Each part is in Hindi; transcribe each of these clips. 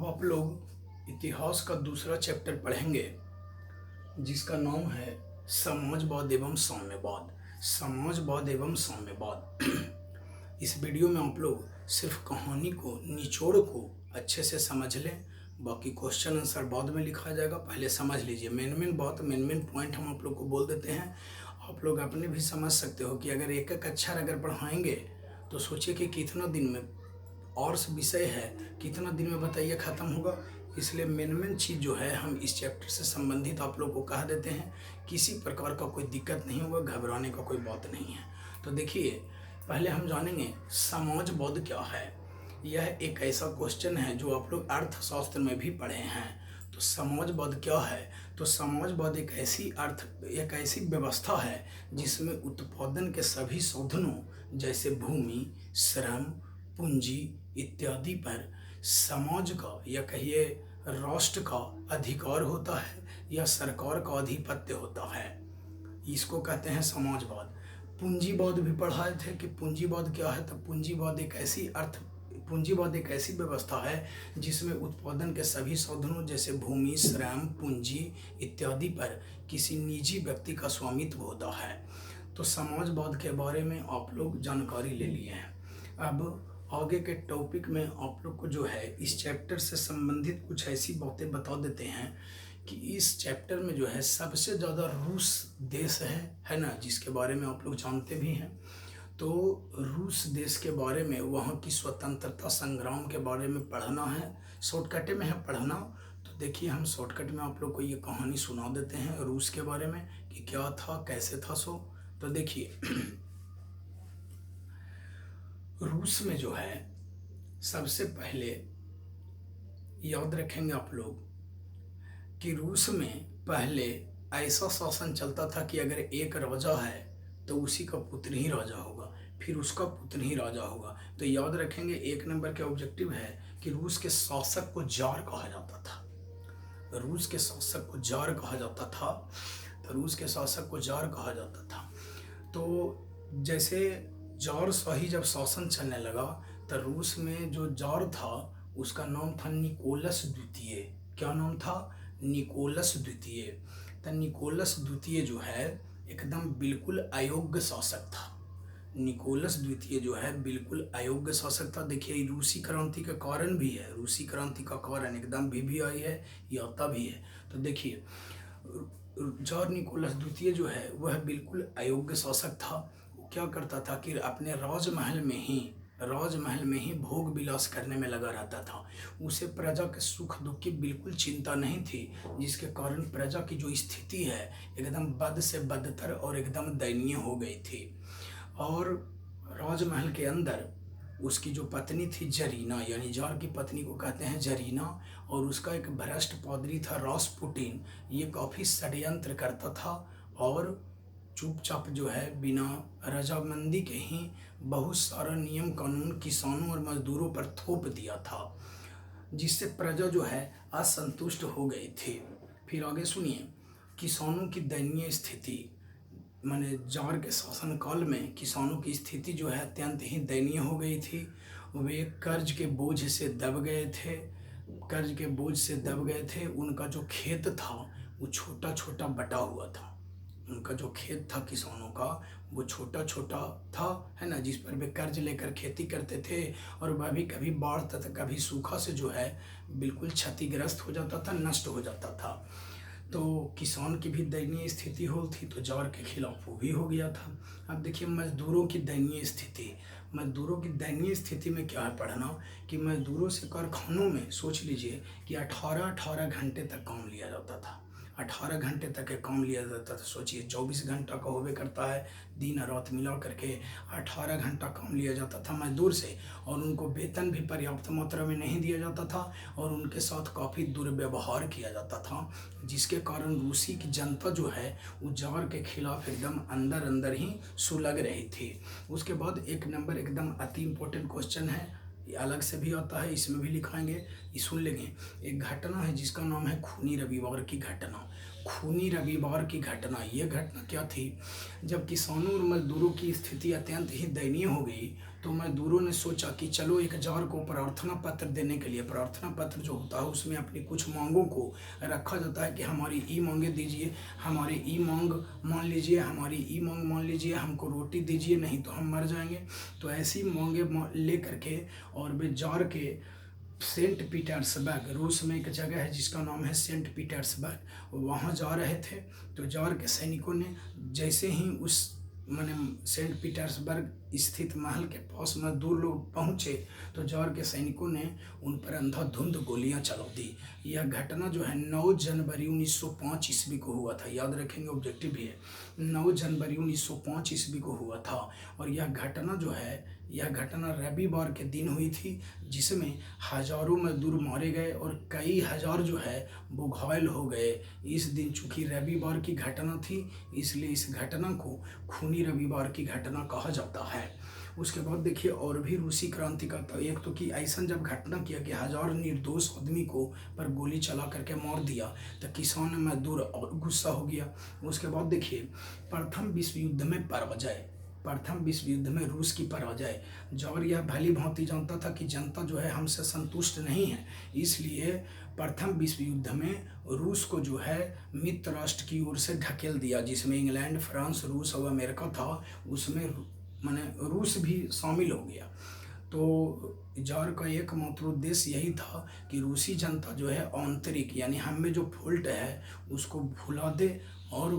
अब आप लोग इतिहास का दूसरा चैप्टर पढ़ेंगे जिसका नाम है समाजवाद एवं साम्यवाद। समाजवाद एवं साम्यवाद। इस वीडियो में आप लोग सिर्फ कहानी को निचोड़ को अच्छे से समझ लें, बाकी क्वेश्चन आंसर बाद में लिखा जाएगा। पहले समझ लीजिए मेन मेन पॉइंट हम आप लोग को बोल देते हैं। आप लोग अपने भी समझ सकते हो कि अगर एक एक अक्षर अगर पढ़ाएंगे तो सोचिए कि कितना दिन में और विषय है, कितना दिन में बताइए ख़त्म होगा। इसलिए मेन चीज़ जो है हम इस चैप्टर से संबंधित आप लोग को कह देते हैं। किसी प्रकार का कोई दिक्कत नहीं होगा, घबराने का कोई बात नहीं है। तो देखिए पहले हम जानेंगे समाजवाद क्या है। यह एक ऐसा क्वेश्चन है जो आप लोग अर्थशास्त्र में भी पढ़े हैं। तो समाजवाद क्या है? तो समाजवाद एक ऐसी व्यवस्था है जिसमें उत्पादन के सभी साधनों जैसे भूमि, श्रम, पूंजी इत्यादि पर समाज का या कहिए राष्ट्र का अधिकार होता है या सरकार का आधिपत्य होता है। इसको कहते हैं समाजवाद। पूंजीवाद भी पढ़ाए थे कि पूंजीवाद क्या है। तो पूंजीवाद एक ऐसी व्यवस्था है जिसमें उत्पादन के सभी साधनों जैसे भूमि, श्रम, पूंजी इत्यादि पर किसी निजी व्यक्ति का स्वामित्व होता है। तो समाजवाद के बारे में आप लोग जानकारी ले लिए हैं। अब आगे के टॉपिक में आप लोग को जो है इस चैप्टर से संबंधित कुछ ऐसी बातें बता देते हैं कि इस चैप्टर में जो है सबसे ज़्यादा रूस देश है ना, जिसके बारे में आप लोग जानते भी हैं। तो रूस देश के बारे में, वहाँ की स्वतंत्रता संग्राम के बारे में पढ़ना है। शॉर्टकट में है पढ़ना। तो देखिए हम शॉर्टकट में आप लोग को ये कहानी सुना देते हैं रूस के बारे में कि क्या था, कैसे था। तो देखिए रूस में जो है सबसे पहले याद रखेंगे आप लोग कि रूस में पहले ऐसा शासन चलता था कि अगर एक राजा है तो उसी का पुत्र ही राजा होगा, फिर उसका पुत्र ही राजा होगा। तो याद रखेंगे एक नंबर के ऑब्जेक्टिव है कि रूस के शासक को जार कहा जाता था। रूस के शासक को जार कहा जाता था। तो रूस के शासक को जार कहा जाता था। तो जैसे जार शाही जब शासन चलने लगा तो रूस में जो जार था उसका नाम था निकोलस द्वितीय। क्या नाम था? निकोलस द्वितीय। तो निकोलस द्वितीय जो है एकदम बिल्कुल अयोग्य शासक था। निकोलस द्वितीय जो है बिल्कुल अयोग्य शासक था। देखिए रूसी क्रांति का कारण भी है, रूसी क्रांति का कारण एकदम भी आई है, याता भी है। तो देखिए जार निकोलस द्वितीय जो है वह बिल्कुल अयोग्य शासक था। क्या करता था कि अपने राजमहल में ही भोग विलास करने में लगा रहता था। उसे प्रजा के सुख दुख की बिल्कुल चिंता नहीं थी, जिसके कारण प्रजा की जो स्थिति है एकदम बद से बदतर और एकदम दयनीय हो गई थी। और राजमहल के अंदर उसकी जो पत्नी थी जरीना, यानी जार की पत्नी को कहते हैं जरीना, और उसका एक भ्रष्ट पादरी था रासपुटिन। ये काफ़ी षड्यंत्र करता था और चुपचाप जो है बिना रजामंदी के ही बहुत सारा नियम कानून किसानों और मजदूरों पर थोप दिया था, जिससे प्रजा जो है असंतुष्ट हो गई थी। फिर आगे सुनिए किसानों की दयनीय स्थिति। माने जार के शासनकाल में किसानों की स्थिति जो है अत्यंत ही दयनीय हो गई थी। वे कर्ज के बोझ से दब गए थे। उनका जो खेत था वो छोटा छोटा बटा हुआ था। उनका जो खेत था किसानों का वो छोटा छोटा था, है ना, जिस पर वे कर्ज लेकर खेती करते थे। और वह भी कभी बाढ़ तथा कभी सूखा से जो है बिल्कुल क्षतिग्रस्त हो जाता था, नष्ट हो जाता था। तो किसान की भी दयनीय स्थिति हो थी, तो जार के खिलाफ वो भी हो गया था। अब देखिए मजदूरों की दयनीय स्थिति में क्या है पढ़ना कि मजदूरों से कारखानों में सोच लीजिए कि 18 घंटे तक काम लिया जाता था। 18 घंटे तक के काम लिया जाता था। सोचिए 24 घंटा का होवे करता है, दिन रात मिला करके 18 घंटा काम लिया जाता था मजदूर से। और उनको वेतन भी पर्याप्त मात्रा में नहीं दिया जाता था और उनके साथ काफ़ी दुर्व्यवहार किया जाता था, जिसके कारण रूसी की जनता जो है वो जार के खिलाफ एकदम अंदर ही सुलग रही थी। उसके बाद एक नंबर एकदम अति इम्पोर्टेंट क्वेश्चन है, ये अलग से भी आता है, इसमें भी लिखाएंगे, ये सुन लेंगे। एक घटना है जिसका नाम है खूनी रविवार की घटना। खूनी रविवार की घटना, ये घटना क्या थी? जब किसानों और मजदूरों की स्थिति अत्यंत ही दयनीय हो गई तो मजदूरों ने सोचा कि चलो एक जार को प्रार्थना पत्र देने के लिए, प्रार्थना पत्र जो होता है उसमें अपनी कुछ मांगों को रखा जाता है कि हमारी ई मांगे दीजिए, हमारी ई मांग मान लीजिए, हमारी ई मांग मान लीजिए, हमको रोटी दीजिए नहीं तो हम मर जाएंगे। तो ऐसी मांगे ले करके और वे जार के सेंट पीटर्सबर्ग, रूस में एक जगह है जिसका नाम है सेंट पीटर्सबर्ग, वहाँ जा रहे थे। तो जार के सैनिकों ने जैसे ही उस माने सेंट पीटर्सबर्ग स्थित महल के पास मजदूर लोग पहुँचे तो जार के सैनिकों ने उन पर अंधाधुंध गोलियां चला दी। यह घटना जो है 9 जनवरी 1905 ईस्वी को हुआ था, याद रखेंगे, ऑब्जेक्टिव भी है। 9 जनवरी 1905 ईस्वी को हुआ था और यह घटना जो है, यह घटना रविवार के दिन हुई थी, जिसमें हजारों मजदूर मारे गए और कई हजार जो है वो घायल हो गए। इस दिन चूंकि रविवार की घटना थी इसलिए इस घटना को खूनी रविवार की घटना कहा जाता है। उसके बाद देखिए और भी रूसी क्रांति का था। एक तो कि ऐसा जब घटना किया कि हजार निर्दोष आदमी को पर गोली चला करके मार दिया तो किसान मजदूर और गुस्सा हो गया। उसके बाद देखिए प्रथम विश्व युद्ध में पराजय, प्रथम विश्व युद्ध में रूस की पराजय। जार यह भली भांति जानता था कि जनता जो है हमसे संतुष्ट नहीं है, इसलिए प्रथम विश्व युद्ध में रूस को जो है मित्र राष्ट्र की ओर से ढकेल दिया, जिसमें इंग्लैंड, फ्रांस, रूस और अमेरिका था, उसमें माने रूस भी शामिल हो गया। तो जार का एकमात्र उद्देश्य यही था कि रूसी जनता जो है आंतरिक यानी हम में जो फॉल्ट है उसको भुला दे और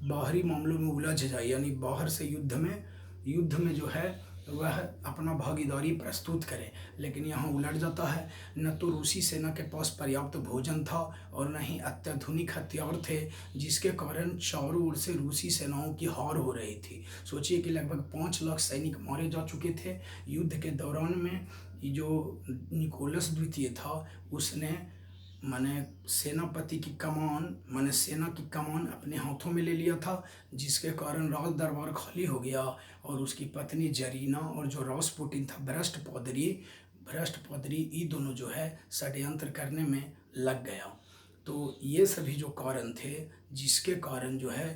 बाहरी मामलों में उलझ जाए, यानी बाहर से युद्ध में जो है वह अपना भागीदारी प्रस्तुत करे। लेकिन यहाँ उलट जाता है, न तो रूसी सेना के पास पर्याप्त भोजन था और न ही अत्याधुनिक हथियार थे, जिसके कारण चारों ओर से रूसी सेनाओं की हार हो रही थी। सोचिए कि लगभग 5 लाख सैनिक मारे जा चुके थे युद्ध के दौरान में। जो निकोलस द्वितीय था उसने माने सेनापति की कमान माने सेना की कमान अपने हाथों में ले लिया था, जिसके कारण राज दरबार खाली हो गया और उसकी पत्नी जरीना और जो रासपुटिन था भ्रष्ट पादरी ये दोनों जो है षड्यंत्र करने में लग गया। तो ये सभी जो कारण थे जिसके कारण जो है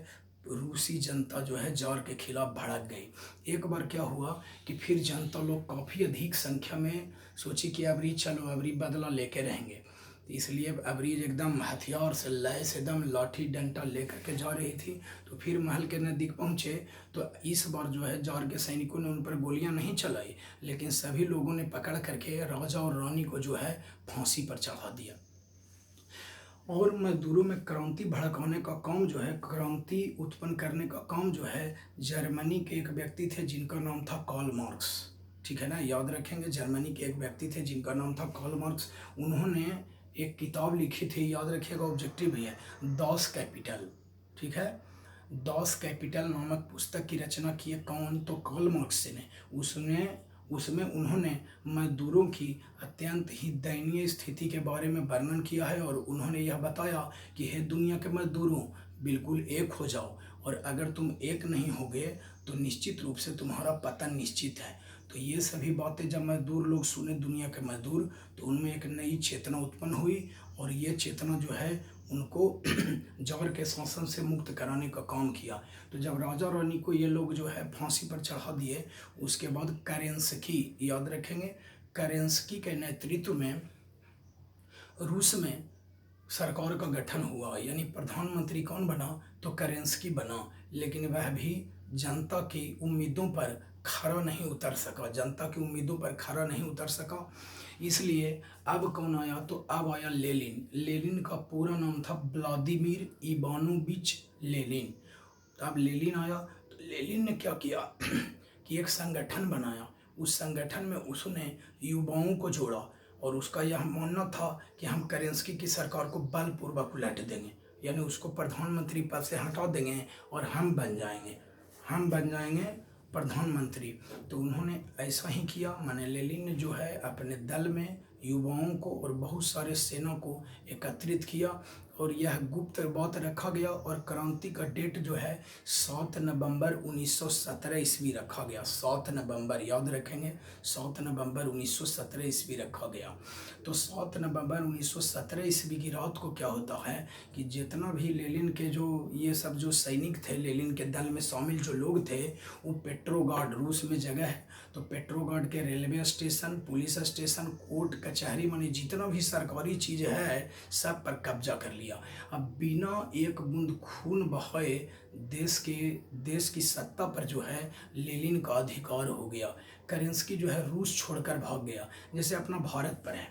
रूसी जनता जो है जार के खिलाफ भड़क गई। एक बार क्या हुआ कि फिर जनता लोग काफ़ी अधिक संख्या में सोची कि अबरी चलो अबरी बदला लेके रहेंगे, इसलिए अबरीज एकदम हथियार से लैस एकदम लाठी डंडा लेकर के जा रही थी। तो फिर महल के नज़दीक पहुँचे तो इस बार जो है जार के सैनिकों ने उन पर गोलियां नहीं चलाई, लेकिन सभी लोगों ने पकड़ करके राजा और रानी को जो है फांसी पर चढ़ा दिया। और मजदूरों में क्रांति भड़काने का काम जो है, क्रांति उत्पन्न करने का काम जो है जर्मनी के एक व्यक्ति थे जिनका नाम था कार्ल मार्क्स। ठीक है ना, याद रखेंगे, जर्मनी के एक व्यक्ति थे जिनका नाम था कार्ल मार्क्स। उन्होंने एक किताब लिखी थी, याद रखिएगा, ऑब्जेक्टिव भी है, दास कैपिटल। ठीक है, दास कैपिटल नामक पुस्तक की रचना की है कौन? तो कार्ल मार्क्स ने। उसमें उन्होंने मजदूरों की अत्यंत ही दयनीय स्थिति के बारे में वर्णन किया है और उन्होंने यह बताया कि हे दुनिया के मजदूरों, बिल्कुल एक हो जाओ, और अगर तुम एक नहीं होगे तो निश्चित रूप से तुम्हारा पतन निश्चित है। तो ये सभी बातें जब मजदूर लोग सुने, दुनिया के मजदूर, तो उनमें एक नई चेतना उत्पन्न हुई और ये चेतना जो है उनको जार के शासन से मुक्त कराने का काम किया। तो जब राजा रानी को ये लोग जो है फांसी पर चढ़ा दिए, उसके बाद केरेंस्की, याद रखेंगे, केरेंस्की के नेतृत्व में रूस में सरकार का गठन हुआ, यानी प्रधानमंत्री कौन बना? तो केरेंस्की बना। लेकिन वह भी जनता की उम्मीदों पर खरा नहीं उतर सका, जनता की उम्मीदों पर खरा नहीं उतर सका। इसलिए अब कौन आया? तो अब आया लेनिन। लेनिन का पूरा नाम था व्लादिमीर इवानोविच लेनिन। तो अब लेनिन आया, तो लेनिन ने क्या किया कि एक संगठन बनाया। उस संगठन में उसने युवाओं को जोड़ा और उसका यह मानना था कि हम केरेंस्की की सरकार को बलपूर्वक उलट देंगे, यानी उसको प्रधानमंत्री पद से हटा देंगे और हम बन जाएंगे प्रधानमंत्री। तो उन्होंने ऐसा ही किया। माने लेनिन ने जो है अपने दल में युवाओं को और बहुत सारे सेना को एकत्रित किया और यह गुप्त बात रखा गया और क्रांति का डेट जो है 7 नवंबर 1917 ईस्वी रखा गया। 7 नवंबर, याद रखेंगे, 7 नवंबर 1917 ईस्वी रखा गया। तो 7 नवंबर 1917 ईस्वी की रात को क्या होता है कि जितना भी लेनिन के जो ये सब जो सैनिक थे, लेनिन के दल में शामिल जो लोग थे, वो पेट्रोग्राड, रूस में जगह है, तो पेट्रोगार्ड के railway station, police station, court कचहरी, माने जितना भी सरकारी चीज़ है सब पर कब्जा कर लिया। अब बिना एक बूंद खून बहाए देश की सत्ता पर जो है लेनिन का अधिकार हो गया। करेंस्की जो है रूस छोड़कर भाग गया। जैसे अपना भारत पर है,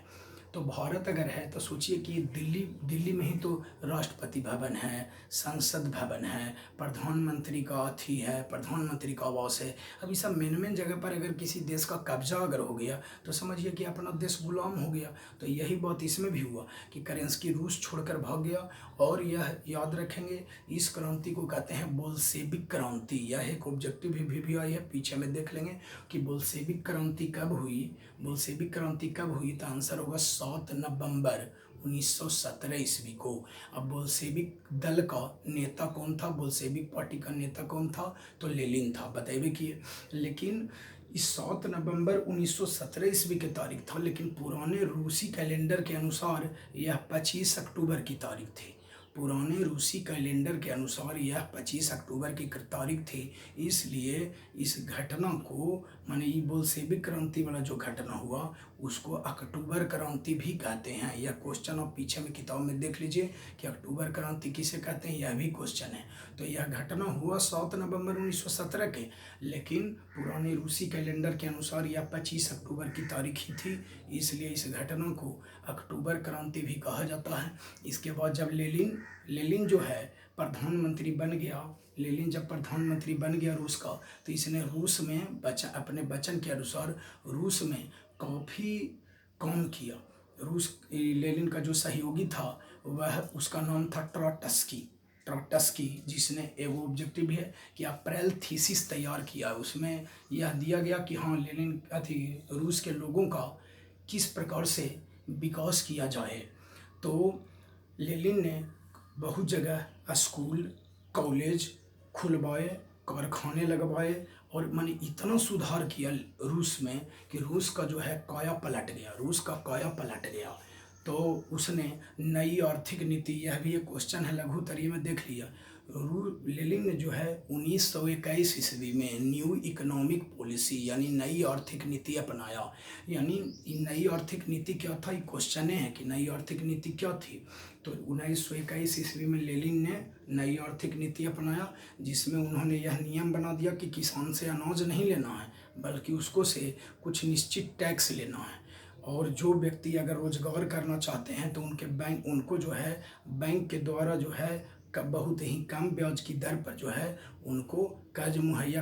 तो भारत अगर है तो सोचिए कि दिल्ली में ही तो राष्ट्रपति भवन है, संसद भवन है, प्रधानमंत्री का अथी है, प्रधानमंत्री का आवास है। अभी सब मेन जगह पर अगर किसी देश का कब्जा अगर हो गया तो समझिए कि अपना देश गुलाम हो गया। तो यही बात इसमें भी हुआ कि करेंस्की रूस छोड़कर भाग गया। और यह याद रखेंगे, इस क्रांति को कहते हैं बोल्शेविक क्रांति। यह एक ऑब्जेक्टिव भी आई है, पीछे में देख लेंगे कि बोल्शेविक क्रांति कब हुई। बोल्शेविक क्रांति कब हुई तो आंसर होगा 7 नवंबर 1917 ईस्वी को। अब बोल्शेविक दल का नेता कौन था, बोल्शेविक पार्टी का नेता कौन था, तो लेनिन था, बताइए कि। लेकिन इस 7 नवंबर 1917 ईस्वी की तारीख था, लेकिन पुराने रूसी कैलेंडर के अनुसार यह 25 अक्टूबर की तारीख थी। पुराने रूसी कैलेंडर के अनुसार यह 25 अक्टूबर की तारीख थी। इसलिए इस घटना को, माने ये बोल्शेविक क्रांति वाला जो घटना हुआ उसको अक्टूबर क्रांति भी कहते हैं। यह क्वेश्चन आप पीछे में किताब में देख लीजिए कि अक्टूबर क्रांति किसे कहते हैं, यह भी क्वेश्चन है। तो यह घटना हुआ 7 नवंबर 1917 के, लेकिन पुराने रूसी कैलेंडर के अनुसार यह 25 अक्टूबर की तारीख ही थी। इसलिए इस घटना को अक्टूबर क्रांति भी कहा जाता है। इसके बाद जब लेनिन जो है प्रधानमंत्री बन गया, लेनिन जब प्रधानमंत्री बन गया रूस का, तो इसने रूस में अपने वचन के अनुसार रूस में काफ़ी काम किया। लेनिन का जो सहयोगी था वह, उसका नाम था ट्रॉट्स्की, जिसने एगो ऑब्जेक्टिव भी है कि अप्रैल थीसिस तैयार किया। उसमें यह दिया गया कि हाँ लेनिन रूस के लोगों का किस प्रकार से विकास किया जाए। तो लेनिन ने बहुत जगह स्कूल, कॉलेज खुलवाए, कारखाने लगवाए और मैंने इतना सुधार किया रूस में कि रूस का जो है काया पलट गया। तो उसने नई आर्थिक नीति, यह भी एक क्वेश्चन है लघुतरीय में देख लिया। लेनिन ने जो है 1921 ईस्वी में न्यू इकोनॉमिक पॉलिसी यानी नई आर्थिक नीति अपनाया। यानी नई आर्थिक नीति क्या था, ये क्वेश्चन है कि नई आर्थिक नीति क्या थी। तो 1921 ईस्वी में लेनिन ने नई आर्थिक नीति अपनाया, जिसमें उन्होंने यह नियम बना दिया कि किसान से अनाज नहीं लेना है, बल्कि उसको से कुछ निश्चित टैक्स लेना है। और जो व्यक्ति अगर रोजगार करना चाहते हैं तो उनको जो है बैंक के द्वारा जो है बहुत ही कम ब्याज की दर पर जो है उनको कर्ज मुहैया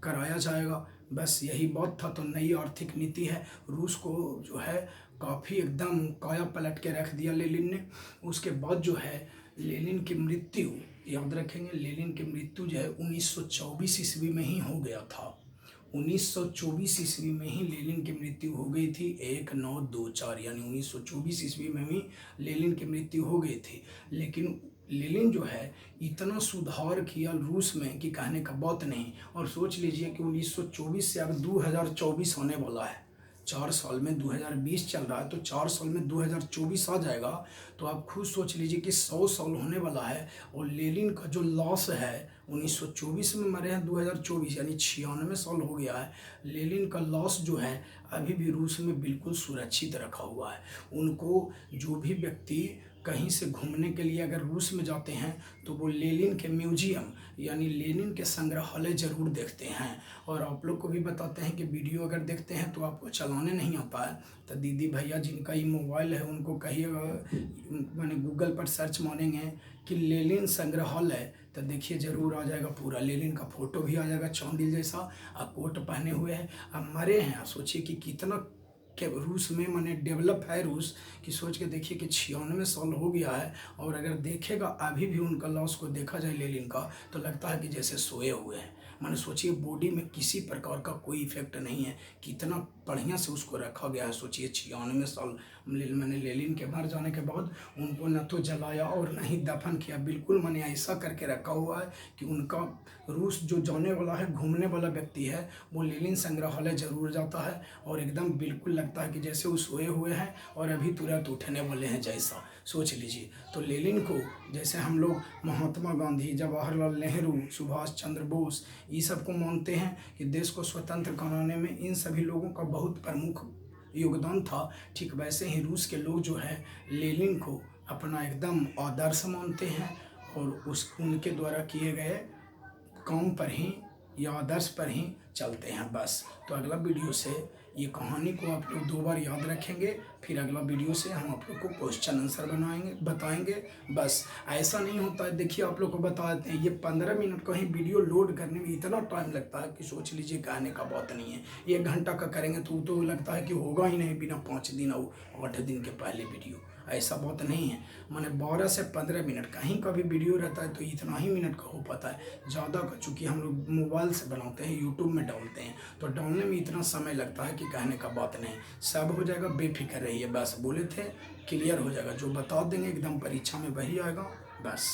कराया जाएगा। बस यही बात था। तो नई आर्थिक नीति है, रूस को जो है काफ़ी एकदम काया पलट के रख दिया लेनिन ने। उसके बाद जो है लेनिन की मृत्यु, याद रखेंगे, लेनिन की मृत्यु जो है 1924 ईस्वी में ही हो गया था। 1924 ईस्वी में ही लेनिन की मृत्यु हो गई थी, 1924 यानी 1924 ईस्वी में ही लेनिन की मृत्यु हो गई थी। लेकिन लेनिन जो है इतना सुधार किया रूस में कि कहने का बात नहीं। और सोच लीजिए कि 1924 से अब 2024 होने वाला है, 4 साल में 2020 चल रहा है, तो 4 साल में 2024 आ जाएगा। तो आप खुद सोच लीजिए कि 100 साल होने वाला है। और लेनिन का जो लॉस है, 1924 में मरे हैं, 2024 यानी 96 साल हो गया है। लेनिन का लॉस जो है अभी भी रूस में बिल्कुल सुरक्षित रखा हुआ है। उनको जो भी व्यक्ति कहीं से घूमने के लिए अगर रूस में जाते हैं तो वो लेनिन के म्यूजियम यानी लेनिन के संग्रहालय ज़रूर देखते हैं। और आप लोग को भी बताते हैं कि वीडियो अगर देखते हैं तो आपको चलाने नहीं आता है, तो दीदी भैया जिनका ये मोबाइल है उनको कहिएगा, मैंने गूगल पर सर्च मारेंगे कि लेनिन संग्रहालय, तो देखिए ज़रूर आ जाएगा पूरा। लेनिन का फोटो भी आ जाएगा चौंडिल जैसा, कोट पहने हुए हैं, अब मरे हैं। सोचिए कि कितना के रूस में माने डेवलप है रूस, कि सोच के देखिए कि 96 साल हो गया है। और अगर देखेगा अभी भी उनका लॉस को देखा जाए लेनिन का, तो लगता है कि जैसे सोए हुए हैं। माने सोचिए बॉडी में किसी प्रकार का कोई इफेक्ट नहीं है, कितना बढ़िया से उसको रखा गया है। सोचिए 96 साल मैंने लेनिन के मर जाने के बाद उनको न तो जलाया और न ही दफन किया, बिल्कुल मैंने ऐसा करके रखा हुआ है कि उनका रूस जो जाने वाला है, घूमने वाला व्यक्ति है, वो लेनिन संग्रहालय जरूर जाता है और एकदम बिल्कुल लगता है कि जैसे वो सोए हुए हैं और अभी तुरंत उठने वाले हैं जैसा, सोच लीजिए। तो लेनिन को जैसे हम लोग महात्मा गांधी, जवाहरलाल नेहरू, सुभाष चंद्र बोस, ये सब को मानते हैं कि देश को स्वतंत्र कराने में इन सभी लोगों का बहुत प्रमुख योगदान था। ठीक वैसे ही रूस के लोग जो है लेनिन को अपना एकदम आदर्श मानते हैं और उनके द्वारा किए गए काम पर ही या आदर्श पर ही चलते हैं बस। तो अगला वीडियो से ये कहानी को आप लोग 2 बार याद रखेंगे, फिर अगला वीडियो से हम आप लोग को क्वेश्चन आंसर बताएंगे। बस ऐसा नहीं होता है, देखिए आप लोग को बता देते हैं, ये 15 मिनट का ही वीडियो लोड करने में इतना टाइम लगता है कि सोच लीजिए कहने का बात नहीं है। 1 घंटा का करेंगे तो लगता है कि होगा ही नहीं बिना 5 दिन और 8 दिन के पहले वीडियो। ऐसा बात नहीं है, माने 12 से 15 मिनट कहीं का भी वीडियो रहता है तो इतना ही मिनट का हो पाता है। ज़्यादा का चूँकि हम लोग मोबाइल से बनाते हैं, यूट्यूब में डालते हैं, तो डालने में इतना समय लगता है कि कहने का बात नहीं। सब हो जाएगा, बेफिक्र रहिए, बस बोले थे क्लियर हो जाएगा, जो बता देंगे एकदम परीक्षा में वही आएगा बस।